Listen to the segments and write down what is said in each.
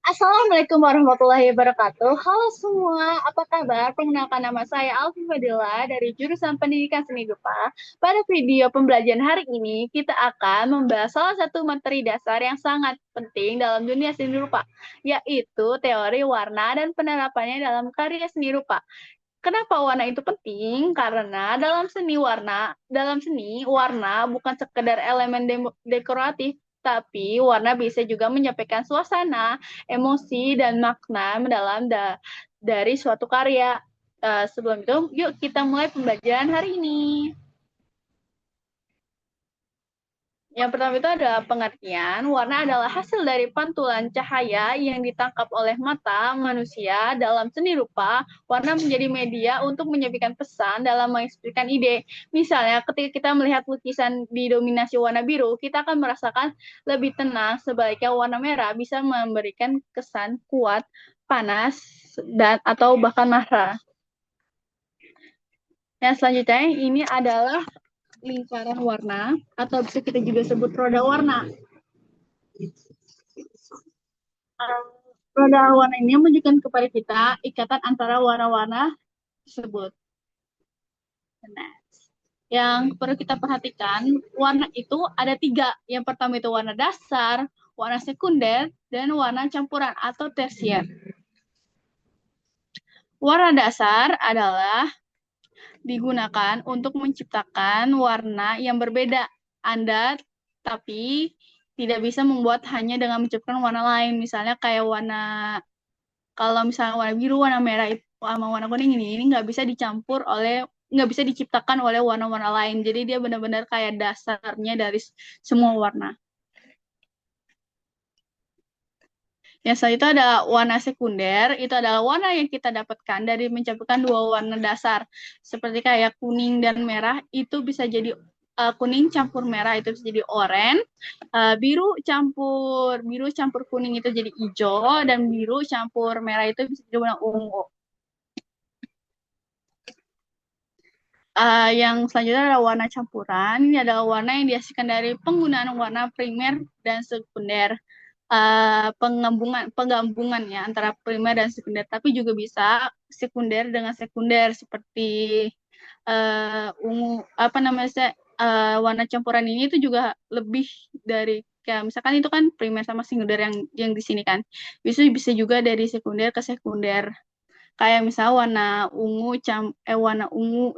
Assalamualaikum warahmatullahi wabarakatuh. Halo semua, apa kabar? Perkenalkan nama saya Alfi Fadila dari jurusan Pendidikan Seni Rupa. Pada video pembelajaran hari ini, kita akan membahas salah satu materi dasar yang sangat penting dalam dunia seni rupa, yaitu teori warna dan penerapannya dalam karya seni rupa. Kenapa warna itu penting? Karena dalam seni, warna bukan sekedar elemen dekoratif, tapi warna bisa juga menyampaikan suasana, emosi, dan makna mendalam dari suatu karya. Sebelum itu, yuk kita mulai pembelajaran hari ini. Yang pertama itu adalah pengertian. Warna adalah hasil dari pantulan cahaya yang ditangkap oleh mata manusia dalam seni rupa. Warna menjadi media untuk menyampaikan pesan dalam mengekspresikan ide. Misalnya, ketika kita melihat lukisan didominasi warna biru, kita akan merasakan lebih tenang. Sebaliknya, warna merah bisa memberikan kesan kuat, panas, dan atau bahkan marah. Yang selanjutnya, ini adalah lingkaran warna, atau bisa kita juga sebut roda warna. Roda warna ini menunjukkan kepada kita ikatan antara warna-warna tersebut. Nah, yang perlu kita perhatikan, warna itu ada tiga. Yang pertama itu warna dasar, warna sekunder, dan warna campuran atau tersier. Warna dasar adalah digunakan untuk menciptakan warna yang berbeda. Anda tapi tidak bisa membuat hanya dengan menciptakan warna lain. Misalnya kayak kalau misalnya warna biru, warna merah sama warna kuning ini nggak bisa diciptakan oleh warna-warna lain. Jadi dia benar-benar kayak dasarnya dari semua warna. Yang selanjutnya ada warna sekunder, itu adalah warna yang kita dapatkan dari mencampurkan dua warna dasar. Seperti kayak kuning dan merah, itu bisa jadi kuning campur merah itu bisa jadi oranye, biru campur kuning itu jadi hijau, dan biru campur merah itu bisa jadi warna ungu. Yang selanjutnya adalah warna campuran. Ini adalah warna yang dihasilkan dari penggunaan warna primer dan sekunder. Penggabungan ya antara primer dan sekunder, tapi juga bisa sekunder dengan sekunder seperti ungu apa namanya warna campuran ini itu juga lebih dari kayak misalkan itu kan primer sama sekunder yang di sini kan bisa juga dari sekunder ke sekunder. Kayak misalnya warna ungu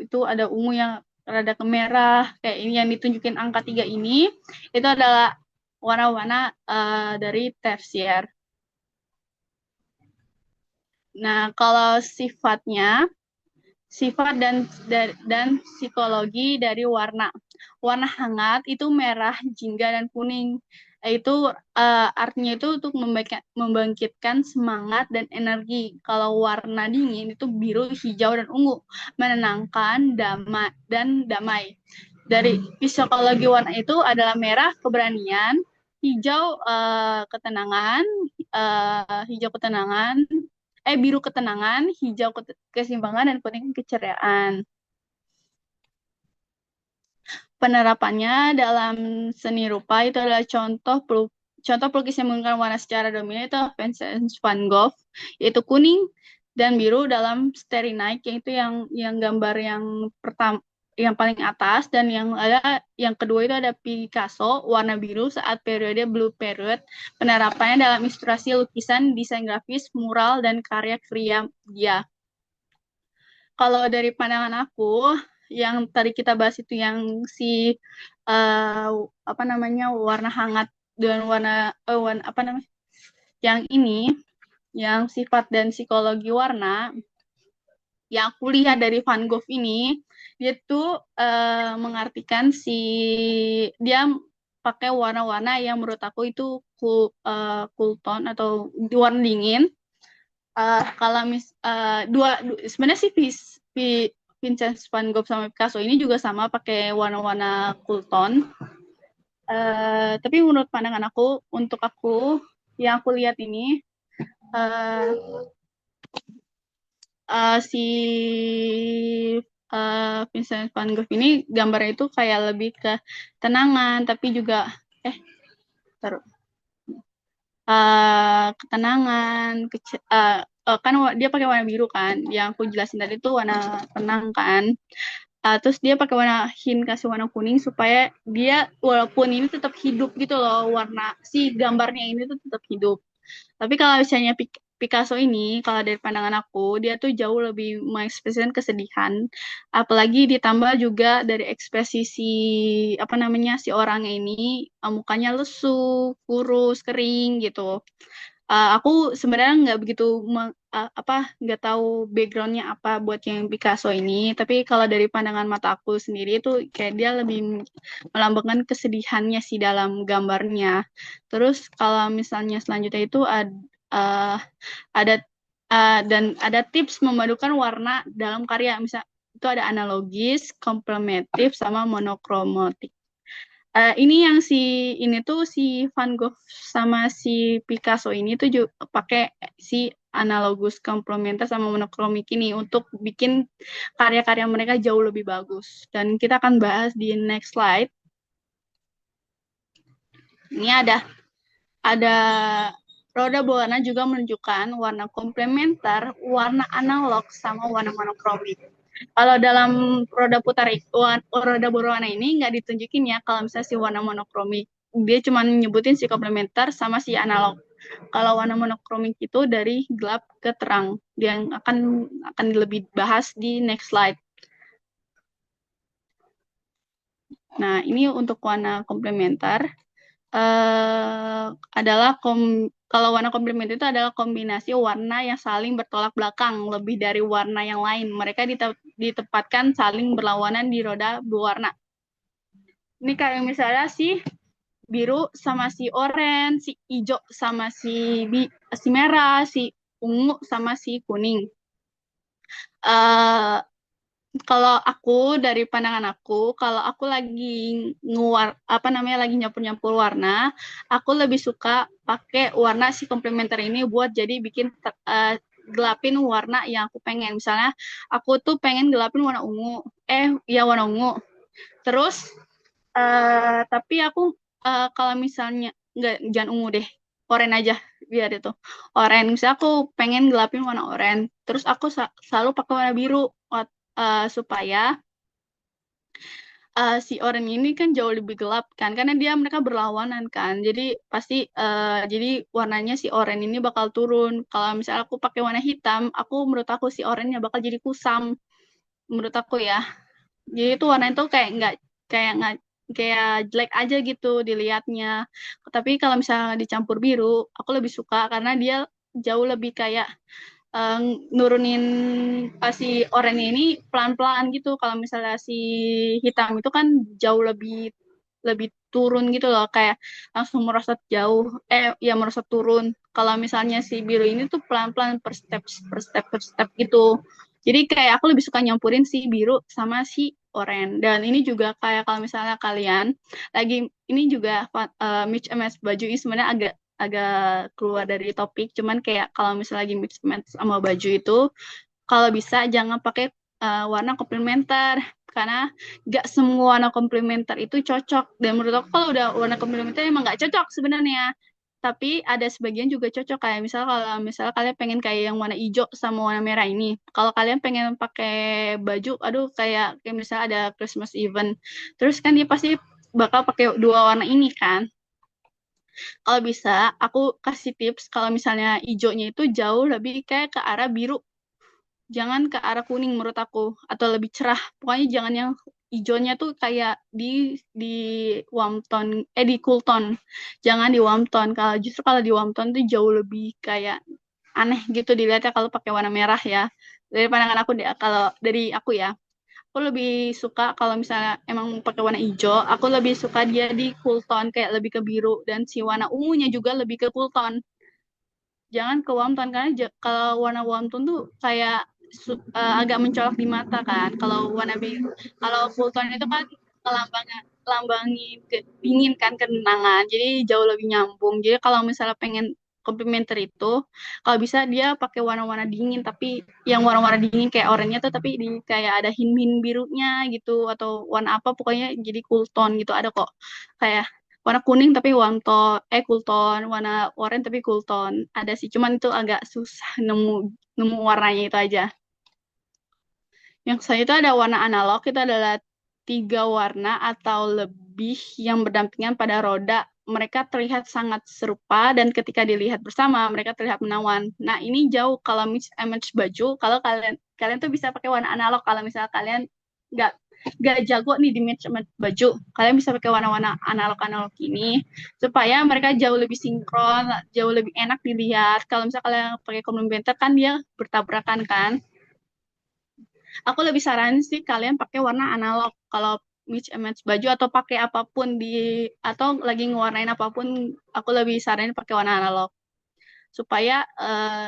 itu ada ungu yang rada kemerah kayak ini yang ditunjukin angka 3 ini itu adalah warna-warna dari tersier. Nah, kalau sifat dan psikologi dari warna. Warna hangat itu merah, jingga, dan kuning. Itu artinya itu untuk membangkitkan semangat dan energi. Kalau warna dingin itu biru, hijau, dan ungu, menenangkan damai. Dari psikologi warna itu adalah merah keberanian, hijau hijau ketenangan, biru ketenangan, hijau keseimbangan, dan kuning keceriaan. Penerapannya dalam seni rupa itu adalah contoh pelukis yang menggunakan warna secara dominan itu Vincent van Gogh, yaitu kuning dan biru dalam Starry Night, yaitu yang gambar yang pertama yang paling atas, dan yang kedua itu ada Picasso warna biru saat periode Blue Period. Penerapannya dalam ilustrasi, lukisan, desain grafis, mural, dan karya kriya dia. Kalau dari pandangan aku, yang tadi kita bahas itu yang apa namanya warna hangat dan warna apa namanya yang ini, yang sifat dan psikologi warna, yang aku lihat dari Van Gogh ini, dia tuh mengartikan dia pakai warna-warna yang menurut aku itu cool tone atau warna dingin. Kalau sebenarnya sih Vincent van Gogh sama Picasso ini juga sama pakai warna-warna cool tone. Tapi menurut pandangan aku, untuk aku yang aku lihat ini uh, si Vincent van Gogh ini gambarnya itu kayak lebih ke tenangan, tapi juga taruh. ketenangan, kan dia pakai warna biru kan. Yang aku jelasin tadi tuh warna tenang kan. Terus dia pakai warna hint kasih warna kuning supaya dia walaupun ini tetap hidup gitu loh, warna si gambarnya ini tuh tetap hidup. Tapi kalau misalnya Picasso ini, kalau dari pandangan aku, dia tuh jauh lebih mengekspresikan kesedihan. Apalagi ditambah juga dari ekspresi apa namanya, si orangnya ini, mukanya lesu, kurus, kering gitu. Aku sebenarnya nggak begitu nggak tahu backgroundnya apa buat yang Picasso ini, tapi kalau dari pandangan mata aku sendiri itu kayak dia lebih melambangkan kesedihannya sih dalam gambarnya. Terus kalau misalnya selanjutnya itu uh, ada dan ada tips memadukan warna dalam karya, misal itu ada analogis, komplementatif, sama monokromatik. Ini yang ini tuh si Van Gogh sama si Picasso ini tuh juga pakai si analogus komplementer sama monokromik ini untuk bikin karya-karya mereka jauh lebih bagus. Dan kita akan bahas di next slide. Ini ada roda berwarna juga menunjukkan warna komplementer, warna analog, sama warna monokromik. Kalau dalam roda berwarna ini nggak ditunjukin ya kalau misalnya si warna monokromik. Dia cuma nyebutin si komplementer sama si analog. Kalau warna monokromik itu dari gelap ke terang. Dia akan lebih bahas di next slide. Nah, ini untuk warna komplementer. Adalah kalau warna komplementer itu adalah kombinasi warna yang saling bertolak belakang lebih dari warna yang lain. Mereka ditempatkan saling berlawanan di roda berwarna. Ini kayak misalnya si biru sama si oranye, si hijau sama si merah, si ungu sama si kuning. Uh, Kalau aku dari pandangan aku, kalau aku lagi lagi nyampur-nyampur warna, aku lebih suka pakai warna si komplementer ini buat jadi bikin gelapin warna yang aku pengen. Misalnya aku tuh pengen gelapin warna ungu, warna ungu. Terus tapi aku kalau misalnya nggak, jangan ungu deh, oranye aja biar itu. Oranye, misalnya aku pengen gelapin warna oranye, terus aku selalu pakai warna biru supaya si oranye ini kan jauh lebih gelap kan, karena mereka berlawanan kan. Jadi pasti jadi warnanya si oranye ini bakal turun. Kalau misalnya aku pakai warna hitam, menurut aku si oranye bakal jadi kusam menurut aku ya. Jadi itu warna itu nggak kayak jelek aja gitu dilihatnya. Tapi kalau misalnya dicampur biru, aku lebih suka karena dia jauh lebih kayak eh, nurunin si oranye ini pelan-pelan gitu. Kalau misalnya si hitam itu kan jauh lebih lebih turun gitu loh, kayak langsung merosot jauh, ya merosot turun. Kalau misalnya si biru ini tuh pelan-pelan per step gitu. Jadi kayak aku lebih suka nyampurin si biru sama si oranye. Dan ini juga kayak kalau misalnya kalian lagi ini juga mix and match baju ini sebenarnya agak agak keluar dari topik, cuman kayak kalau misalnya lagi mix and match sama baju itu, kalau bisa jangan pakai warna komplementer, karena nggak semua warna komplementer itu cocok. Dan menurut aku kalau udah warna komplementer emang nggak cocok sebenarnya, tapi ada sebagian juga cocok. Kayak misal kalau misalnya kalian pengen kayak yang warna hijau sama warna merah ini, kalau kalian pengen pakai baju, aduh, kayak misalnya ada Christmas event, terus kan dia pasti bakal pakai dua warna ini kan. Kalau bisa aku kasih tips, kalau misalnya hijaunya itu jauh lebih kayak ke arah biru, jangan ke arah kuning menurut aku, atau lebih cerah. Pokoknya jangan yang hijaunya tuh kayak di warm tone, di cool tone. Jangan di warm tone. Kalau di warm tone tuh jauh lebih kayak aneh gitu dilihatnya kalau pakai warna merah ya. Dari pandangan aku deh, kalau dari aku ya, aku lebih suka kalau misalnya emang pakai warna hijau, aku lebih suka dia di cool tone, kayak lebih ke biru, dan si warna ungunya juga lebih ke cool tone. Jangan ke warm tone, karena kalau warna warm tone tuh kayak agak mencolok di mata kan. Kalau warna biru, kalau cool tone itu kan lambangin dingin kan, kenangan. Jadi jauh lebih nyambung. Jadi kalau misalnya pengen komplementer itu, kalau bisa dia pakai warna-warna dingin, tapi yang warna-warna dingin kayak oranye tuh, tapi kayak ada hint-hint birunya gitu, atau warna apa pokoknya jadi cool tone gitu, ada kok kayak warna kuning tapi cool tone, warna oranye tapi cool tone. Ada sih, cuman itu agak susah nemu nemu warnanya itu aja. Yang saya itu ada warna analog, itu adalah 3 warna atau lebih yang berdampingan pada roda. Mereka terlihat sangat serupa dan ketika dilihat bersama mereka terlihat menawan. Nah, ini jauh kalau image baju. Kalau kalian kalian tuh bisa pakai warna analog kalau misalnya kalian nggak nggak jago nih di match baju, kalian bisa pakai warna-warna analog-analog ini supaya mereka jauh lebih sinkron, jauh lebih enak dilihat. Kalau misalnya kalian pakai komplementer kan dia bertabrakan kan. Aku lebih saranin sih kalian pakai warna analog kalau match baju atau pakai apapun atau lagi ngewarnain apapun, aku lebih saranin pakai warna analog supaya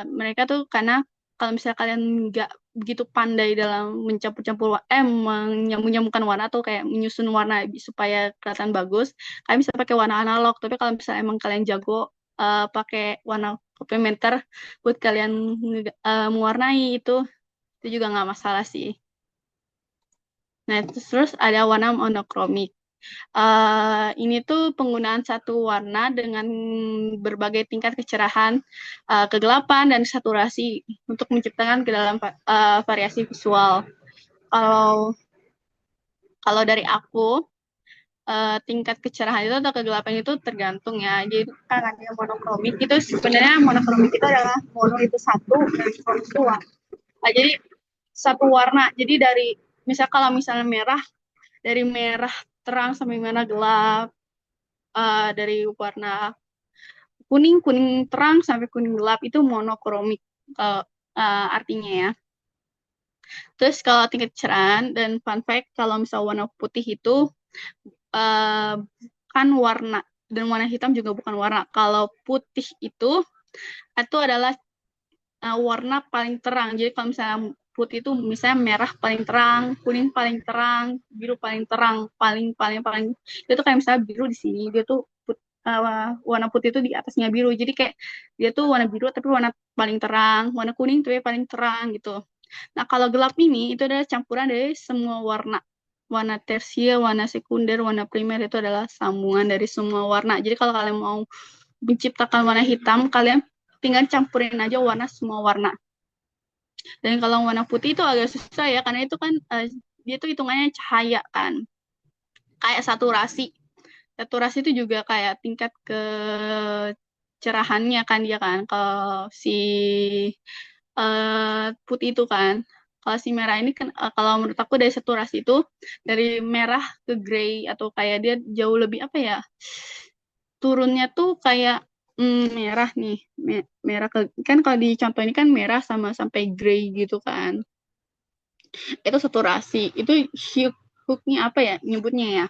mereka tuh karena kalau misalnya kalian nggak begitu pandai dalam menyambung-nyambungkan warna atau kayak menyusun warna supaya kelihatan bagus, kalian bisa pakai warna analog. Tapi kalau misalnya emang kalian jago pakai warna komplementer buat kalian mewarnai itu juga nggak masalah sih. Nah, terus ada warna monokromik. Ini tuh penggunaan satu warna dengan berbagai tingkat kecerahan, kegelapan, dan saturasi untuk menciptakan ke dalam variasi visual. Kalau kalau dari aku, tingkat kecerahan itu atau kegelapan itu tergantung ya. Jadi kan ada yang monokromik itu sebenarnya monokromik itu adalah mono itu satu dan krom itu dua. Jadi satu warna. Jadi dari misal kalau misalnya merah dari merah terang sampai merah gelap, dari warna kuning kuning terang sampai kuning gelap itu monokromik uh, artinya ya. Terus kalau tingkat kecerahan dan fun fact kalau misal warna putih itu uh, kan warna dan warna hitam juga bukan warna. Kalau putih itu adalah warna paling terang. Jadi kalau misalnya putih itu misalnya merah paling terang, kuning paling terang, biru paling terang, paling paling paling itu kayak misalnya biru di sini dia tuh warna putih itu di atasnya biru. Jadi kayak dia tuh warna biru tapi warna paling terang, warna kuning tuh ya paling terang gitu. Nah, kalau gelap ini itu adalah campuran dari semua warna. Warna tersier, warna sekunder, warna primer itu adalah sambungan dari semua warna. Jadi kalau kalian mau menciptakan warna hitam, kalian tinggal campurin aja warna semua warna. Dan kalau warna putih itu agak susah ya, karena itu kan dia tuh hitungannya cahaya kan. Kayak saturasi. Saturasi itu juga kayak tingkat kecerahannya kan dia kan. Kalau si putih itu kan. Kalau si merah ini kan, kalau menurut aku dari saturasi itu, dari merah ke grey, atau kayak dia jauh lebih apa ya, turunnya tuh kayak merah nih. Merah kan kalau di contoh ini kan merah sama sampai grey gitu kan. Itu saturasi. Itu hooknya apa ya nyebutnya ya?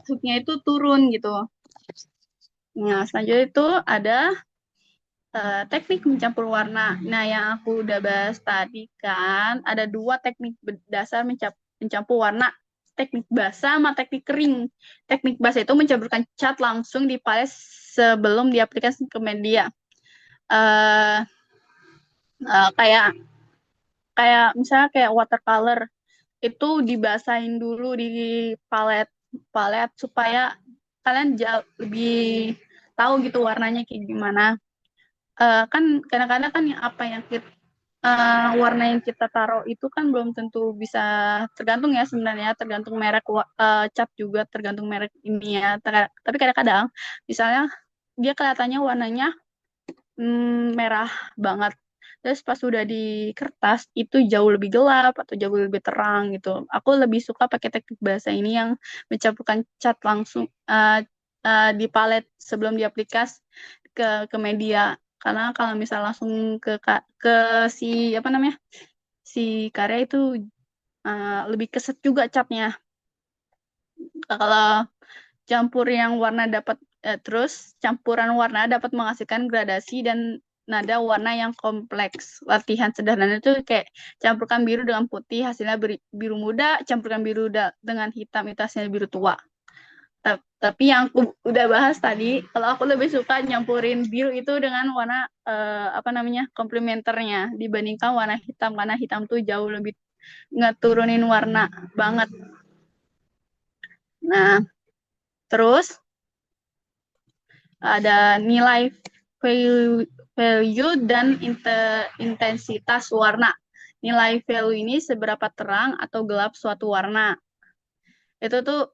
Hooknya itu turun gitu. Nah, selanjutnya itu ada teknik mencampur warna. Nah, yang aku udah bahas tadi kan, ada 2 teknik dasar mencampur warna. Teknik basah sama teknik kering. Teknik basah itu mencampurkan cat langsung di palet sebelum diaplikasi ke media. Eh kayak kayak misalnya kayak watercolor itu dibasahin dulu di palet palet supaya kalian jauh lebih tahu gitu warnanya kayak gimana. Kan kadang-kadang kan apa yang warna yang kita taruh itu kan belum tentu bisa, tergantung ya sebenarnya, tergantung merek cat juga, tergantung merek ini ya. Tapi kadang-kadang misalnya dia kelihatannya warnanya merah banget. Terus pas udah di kertas itu jauh lebih gelap atau jauh lebih terang gitu. Aku lebih suka pakai teknik bahasa ini yang mencampurkan cat langsung di palet sebelum diaplikasi ke media. Karena kalau misal langsung ke si apa namanya si karya itu lebih keset juga catnya. Kalau campur yang warna dapat terus campuran warna dapat menghasilkan gradasi dan nada warna yang kompleks. Latihan sederhana itu kayak campurkan biru dengan putih hasilnya biru muda, campurkan biru dengan hitam itu hasilnya biru tua. Tapi yang aku udah bahas tadi, kalau aku lebih suka nyampurin biru itu dengan warna apa namanya komplementernya dibandingkan warna hitam, karena hitam tuh jauh lebih ngeturunin warna banget. Nah, terus ada nilai value dan intensitas warna. Nilai value ini seberapa terang atau gelap suatu warna. Itu tuh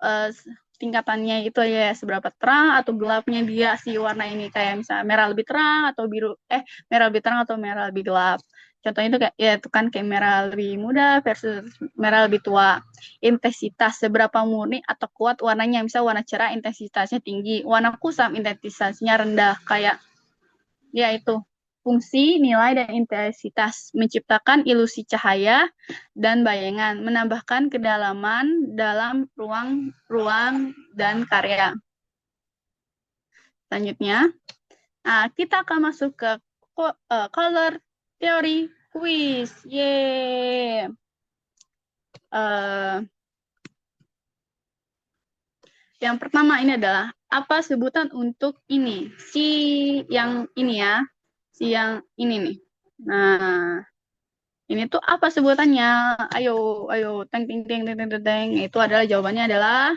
tingkatannya itu ya, seberapa terang atau gelapnya dia si warna ini, kayak misalnya merah lebih terang atau biru, merah lebih terang atau merah lebih gelap. Contohnya itu kayak ya itu kan kayak merah lebih muda versus merah lebih tua. Intensitas seberapa murni atau kuat warnanya, misal warna cerah intensitasnya tinggi, warna kusam intensitasnya rendah, kayak ya itu fungsi, nilai, dan intensitas menciptakan ilusi cahaya dan bayangan, menambahkan kedalaman dalam ruang dan karya. Selanjutnya, kita akan masuk ke color theory quiz. Yeay. Yang pertama ini adalah apa sebutan untuk ini? Si yang ini ya, si yang ini nih. Nah, ini tuh apa sebutannya? Ayo, ayo, teng, teng, teng, teng, teng, teng, teng. Itu adalah jawabannya adalah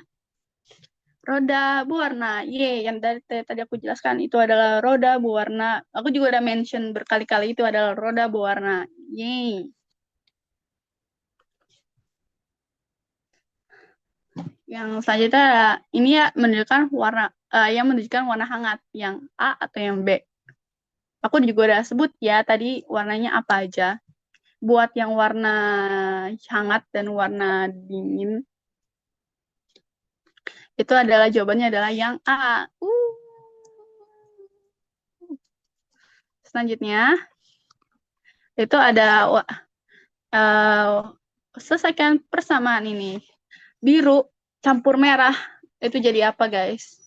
roda berwarna. Yang tadi aku jelaskan itu adalah roda berwarna. Aku juga udah mention berkali-kali itu adalah roda berwarna. Yeay. Yang selanjutnya ini ya menunjukkan warna, yang menunjukkan warna hangat, yang A atau yang B. Aku juga udah sebut ya tadi warnanya apa aja. Buat yang warna hangat dan warna dingin, itu adalah jawabannya adalah yang A. Selanjutnya, itu ada selesaikan persamaan ini. Biru campur merah, itu jadi apa guys?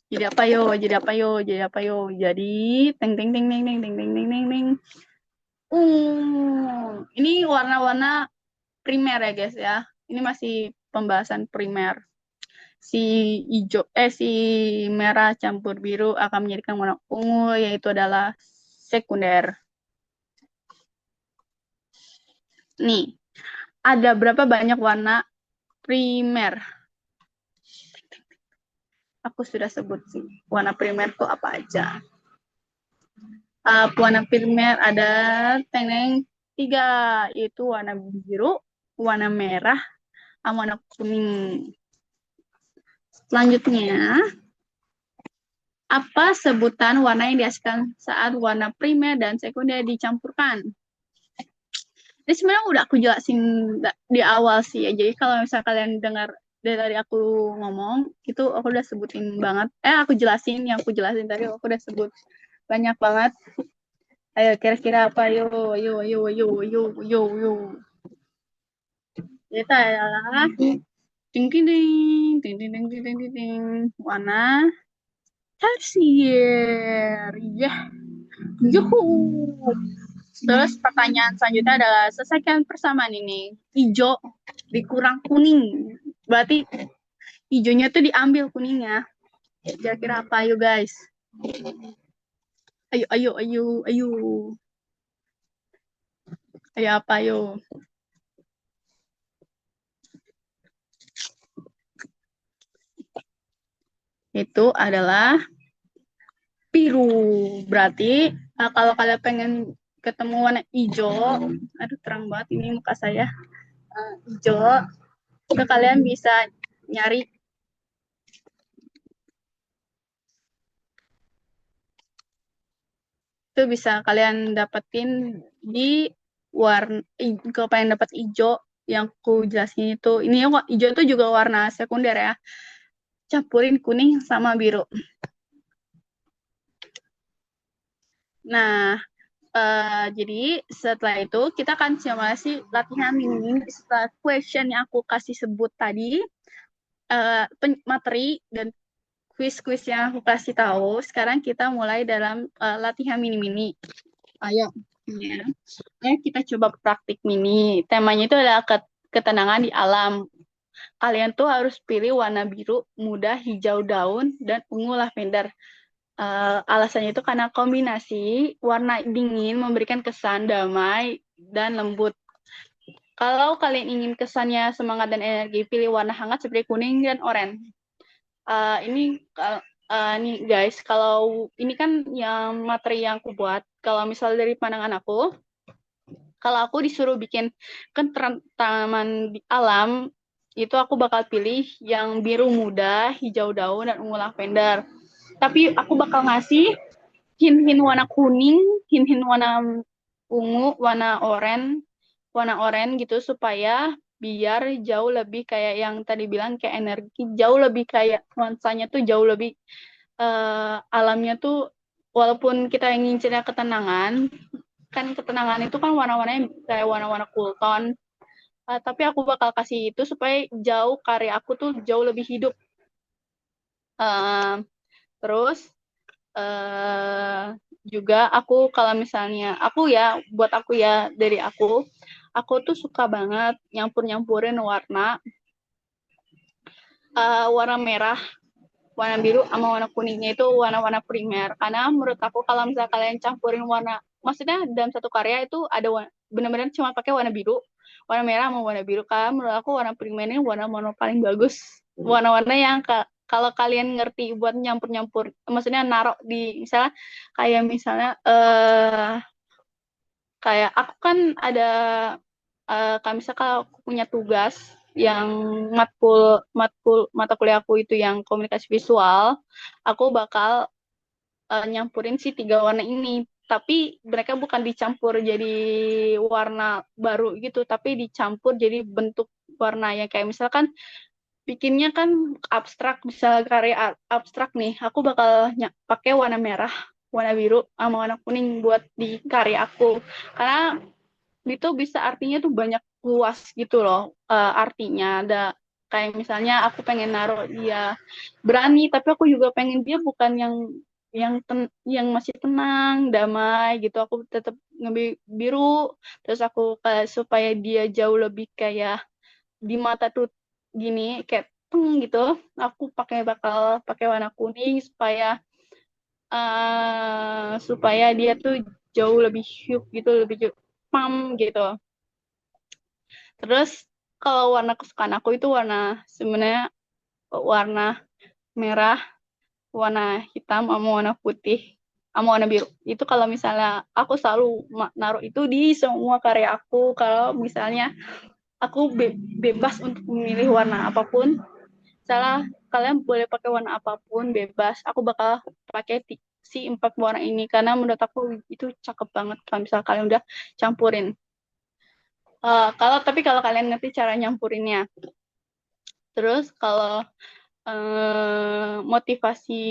Jadi apa yo? Jadi apa yo? Jadi apa yo? Jadi teng teng teng teng teng teng teng teng teng teng. Ini warna-warna primer ya guys ya. Ini masih pembahasan primer. Si si merah campur biru akan menjadikan warna ungu, yaitu adalah sekunder. Nih, ada berapa banyak warna primer? Aku sudah sebut sih, warna primer itu apa aja. Warna primer ada tiga, yaitu warna biru, warna merah, sama warna kuning. Selanjutnya, apa sebutan warna yang dihasilkan saat warna primer dan sekunder dicampurkan? Ini sebenarnya udah aku jelasin di awal sih ya. Jadi kalau misalnya kalian dengar dari aku ngomong, itu aku udah sebutin banget. Aku jelasin yang aku jelasin tadi, aku udah sebut banyak banget. Ayo kira-kira apa? Yo, yo, yo, yo, yo, yo, yo. Itu adalah ding ding ding ding ding ding ding ding ding, warna tersier. Yuhu. Terus pertanyaan selanjutnya adalah selesaikan persamaan ini. Hijau dikurang kuning. Berarti hijaunya tuh diambil kuningnya. Kira-kira apa ayo guys? Ayo, ayo, ayo, ayo. Ayo apa ayo? Itu adalah biru. Berarti kalau kalian pengen ketemu warna hijau, aduh terang banget ini muka saya. Hijau, itu kalian bisa nyari itu bisa kalian dapetin di warna, kalau pengen dapat hijau yang aku jelasin itu, ini hijau itu juga warna sekunder ya, campurin kuning sama biru. Nah, jadi setelah itu kita akan simulasi latihan ini. Setelah question yang aku kasih sebut tadi, materi dan quiz-quiz yang aku kasih tahu, sekarang kita mulai dalam latihan mini-mini. Ayo, ya. Kita coba praktik mini. Temanya itu adalah ketenangan di alam. Kalian tuh harus pilih warna biru, muda, hijau daun, dan ungu lavender. Alasannya itu karena kombinasi warna dingin memberikan kesan damai dan lembut. Kalau kalian ingin kesannya semangat dan energi, pilih warna hangat seperti kuning dan oranye. Nih guys, kalau ini kan yang materi yang aku buat, kalau misal dari pandangan aku, kalau aku disuruh bikin taman di alam, itu aku bakal pilih yang biru muda, hijau daun, dan ungu lavender. Tapi aku bakal ngasih hin-hin warna kuning, hin-hin warna ungu, warna oranye gitu supaya biar jauh lebih kayak yang tadi bilang kayak energi, jauh lebih kayak nuansanya tuh jauh lebih alamnya tuh walaupun kita ingin cerita ketenangan, kan ketenangan itu kan warna-warnanya kayak warna-warna cool tone. Tapi aku bakal kasih itu supaya jauh karya aku tuh jauh lebih hidup. Uh, terus uh, juga aku kalau misalnya buat aku ya dari aku tuh suka banget nyampur-nyampurin warna merah, warna biru sama warna kuningnya itu warna-warna primer. Karena menurut aku kalau misalnya kalian campurin warna, maksudnya dalam satu karya itu ada benar-benar cuma pakai warna biru, warna merah sama warna biru. Karena menurut aku warna primer ini warna-warna paling bagus. Warna-warna yang kalau kalian ngerti buat nyampur-nyampur, maksudnya naruh di misalnya kayak aku kan ada kalau misalnya kalau aku punya tugas yang matkul matkul mata kuliah aku itu yang komunikasi visual, aku bakal nyampurin si tiga warna ini. Tapi mereka bukan dicampur jadi warna baru gitu, tapi dicampur jadi bentuk warna yang kayak misalkan bikinnya kan abstrak, bisa karya abstrak nih. Aku bakal pakai warna merah, warna biru, sama warna kuning buat di karya aku. Karena itu bisa artinya tuh banyak luas gitu loh, artinya ada kayak misalnya aku pengen naruh dia berani tapi aku juga pengen dia bukan yang masih tenang damai gitu, aku tetap ngambil biru. Terus aku kayak supaya dia jauh lebih kayak di mata tuh gini kayak teng gitu, aku bakal pakai warna kuning supaya dia tuh jauh lebih hyuk gitu, lebih pam gitu. Terus kalau warna kesukaan aku itu sebenarnya warna merah, warna hitam, sama warna putih, sama warna biru. Itu kalau misalnya aku selalu naruh itu di semua karya aku. Kalau misalnya aku bebas untuk memilih warna apapun, salah kalian boleh pakai warna apapun bebas. Aku bakal pakai si empat warna ini karena menurut aku itu cakep banget kalau misalnya kalian udah campurin. Tapi kalau kalian ngerti cara nyampurinnya. Terus kalau motivasi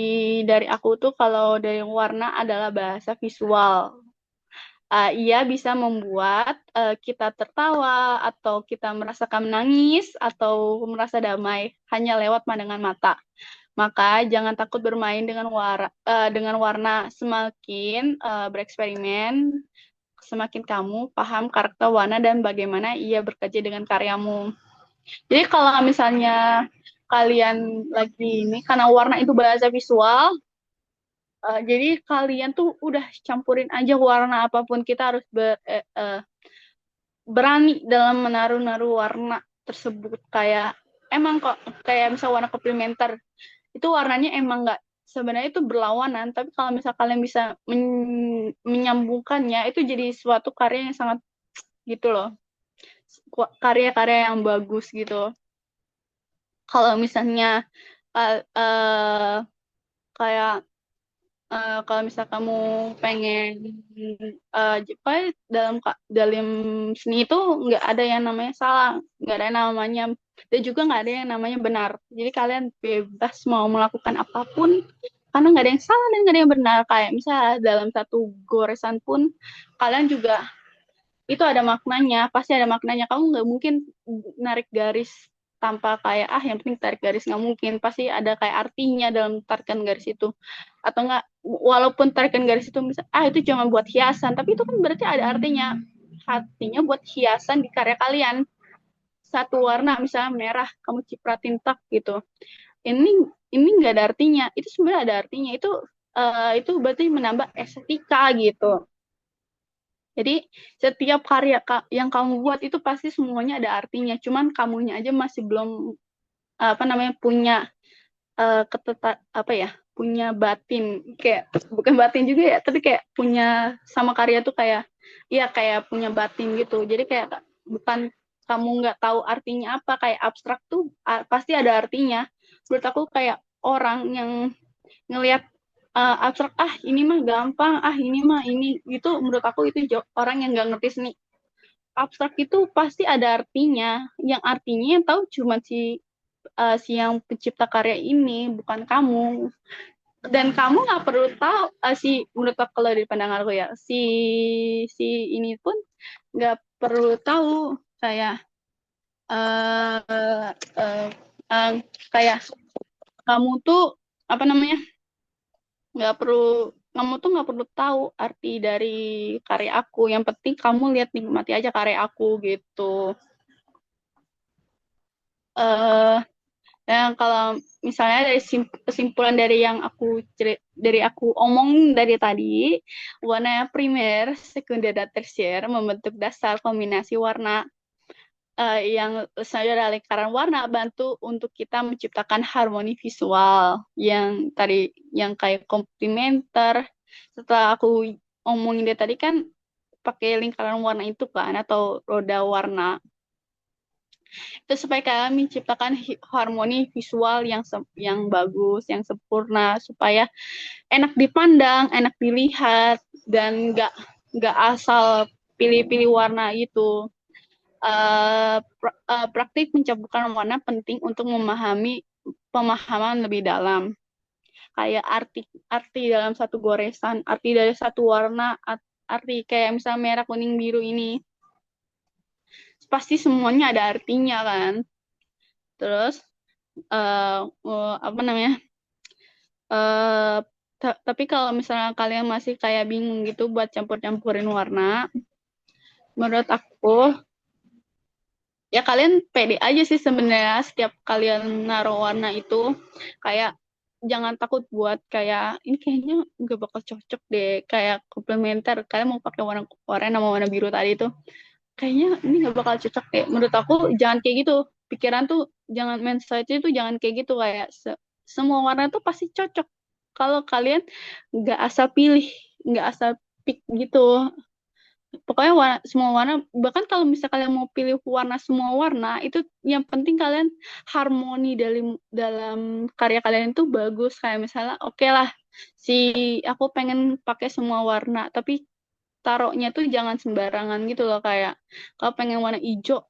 dari aku tuh kalau dari warna adalah bahasa visual. Ia bisa membuat kita tertawa atau kita merasakan menangis atau merasa damai hanya lewat pandangan mata. Maka jangan takut bermain dengan warna. Semakin bereksperimen, semakin kamu paham karakter warna dan bagaimana ia bekerja dengan karyamu. Jadi kalau misalnya kalian lagi ini, karena warna itu bahasa visual, jadi kalian tuh udah campurin aja warna apapun. Kita harus berani dalam menaruh-naruh warna tersebut. Kayak emang kok kayak misal warna komplementer itu warnanya emang nggak, sebenarnya itu berlawanan. Tapi kalau misal kalian bisa menyambungkannya, itu jadi suatu karya yang sangat gitu loh, karya-karya yang bagus gitu. Kalau misalnya uh, uh, kayak kalau misal kamu pengen apa dalam seni itu nggak ada yang namanya salah, nggak ada yang namanya, dan juga nggak ada yang namanya benar. Jadi kalian bebas mau melakukan apapun karena nggak ada yang salah dan nggak ada yang benar. Kayak misalnya dalam satu goresan pun kalian juga itu ada maknanya, pasti ada maknanya. Kamu nggak mungkin narik garis tanpa kayak yang penting tarik garis, nggak mungkin, pasti ada kayak artinya dalam tarikan garis itu. Atau enggak, walaupun tarikan garis itu misal itu cuma buat hiasan, tapi itu kan berarti ada artinya buat hiasan di karya kalian. Satu warna misalnya merah kamu cipratin tak gitu, ini nggak ada artinya, itu sebenarnya ada artinya. Itu berarti menambah estetika gitu. Jadi setiap karya yang kamu buat itu pasti semuanya ada artinya. Cuman kamunya aja masih belum apa namanya punya apa ya, punya batin, kayak bukan batin juga ya, tapi kayak punya sama karya tuh kayak ya kayak punya batin gitu. Jadi kayak bukan kamu nggak tahu artinya apa, kayak abstrak tuh pasti ada artinya. Menurut aku kayak orang yang ngelihat abstrak, ini mah gampang, ini mah ini gitu, menurut aku itu orang yang nggak ngerti seni. Abstrak itu pasti ada artinya, yang artinya yang tahu cuma si yang pencipta karya ini, bukan kamu. Dan kamu nggak perlu tahu, menurut aku kalau dari pandangan aku ya, si ini pun nggak perlu tahu kayak uh, uh, uh, kayak kamu tuh apa namanya, nggak perlu kamu tuh nggak perlu tahu arti dari karya aku, yang penting kamu lihat nikmati aja karya aku gitu. eh kalau misalnya dari kesimpulan dari yang dari aku omong dari tadi, warna primer, sekunder, dan tersier membentuk dasar kombinasi warna yang selanjutnya adalah lingkaran warna bantu untuk kita menciptakan harmoni visual yang tadi yang kayak komplementer. Setelah aku omongin dia tadi kan pakai lingkaran warna itu kan atau roda warna itu supaya kalian menciptakan harmoni visual yang bagus, yang sempurna, supaya enak dipandang, enak dilihat, dan nggak asal pilih-pilih warna itu. Praktik mencampurkan warna penting untuk memahami pemahaman lebih dalam. Kayak arti dalam satu goresan, arti dari satu warna, arti kayak misalnya merah, kuning, biru ini. Pasti semuanya ada artinya kan. Terus apa namanya? eh tapi kalau misalnya kalian masih kayak bingung gitu buat campur-campurin warna, menurut aku ya kalian pede aja sih sebenarnya setiap kalian naruh warna itu, kayak jangan takut buat kayak ini kayaknya nggak bakal cocok deh, kayak komplementer kalian mau pakai warna oranye sama warna biru tadi itu kayaknya ini nggak bakal cocok deh. Menurut aku jangan kayak gitu, pikiran tuh jangan, mindset itu jangan kayak gitu, kayak semua warna tuh pasti cocok kalau kalian nggak asal pilih, nggak asal pick gitu. Pokoknya semua warna, bahkan kalau misalnya kalian mau pilih warna semua warna itu yang penting kalian harmoni dalam dalam karya kalian itu bagus. Kayak misalnya oke lah, si aku pengen pakai semua warna tapi taruhnya tuh jangan sembarangan gitu loh, kayak kalau pengen warna hijau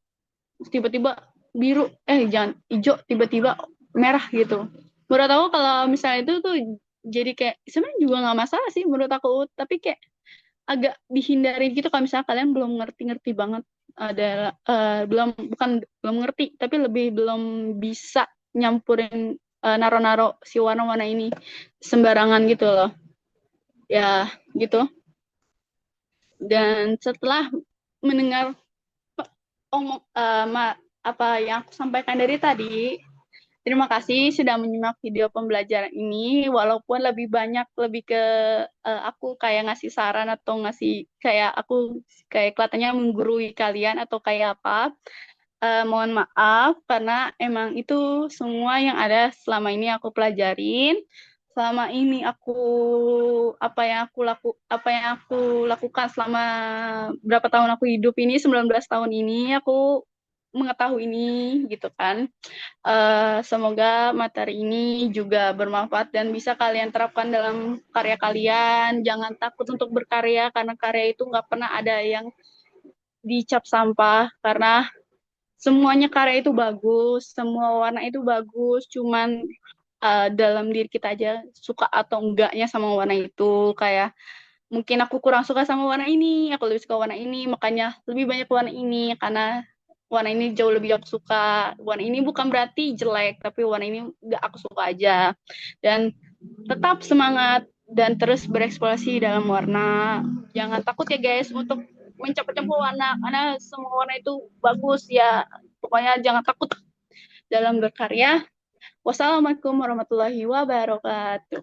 tiba-tiba biru, jangan hijau tiba-tiba merah gitu. Menurut aku kalau misalnya itu tuh jadi kayak sebenarnya juga nggak masalah sih menurut aku, tapi kayak agak dihindarin gitu kalau misalnya kalian belum ngerti-ngerti banget, ada bukan belum ngerti tapi lebih belum bisa nyampurin, naro-naro si warna-warna ini sembarangan gitu loh ya, gitu. Dan setelah mendengar omong apa yang aku sampaikan dari tadi, terima kasih sudah menyimak video pembelajaran ini. Walaupun lebih banyak lebih ke aku kayak ngasih saran atau ngasih kayak aku kayak kelihatannya menggurui kalian atau kayak apa. Mohon maaf karena emang itu semua yang ada selama ini aku pelajarin. Selama ini apa yang aku lakukan selama berapa tahun aku hidup ini, 19 tahun ini aku mengetahui ini gitu kan. Semoga materi ini juga bermanfaat dan bisa kalian terapkan dalam karya kalian. Jangan takut untuk berkarya karena karya itu nggak pernah ada yang dicap sampah, karena semuanya karya itu bagus, semua warna itu bagus, cuman dalam diri kita aja suka atau enggaknya sama warna itu. Kayak mungkin aku kurang suka sama warna ini, aku lebih suka warna ini, makanya lebih banyak warna ini karena warna ini jauh lebih aku suka. Warna ini bukan berarti jelek, tapi warna ini enggak aku suka aja. Dan tetap semangat dan terus bereksplorasi dalam warna. Jangan takut ya guys untuk mencampur-campur warna, karena semua warna itu bagus ya. Pokoknya jangan takut dalam berkarya. Wassalamualaikum warahmatullahi wabarakatuh.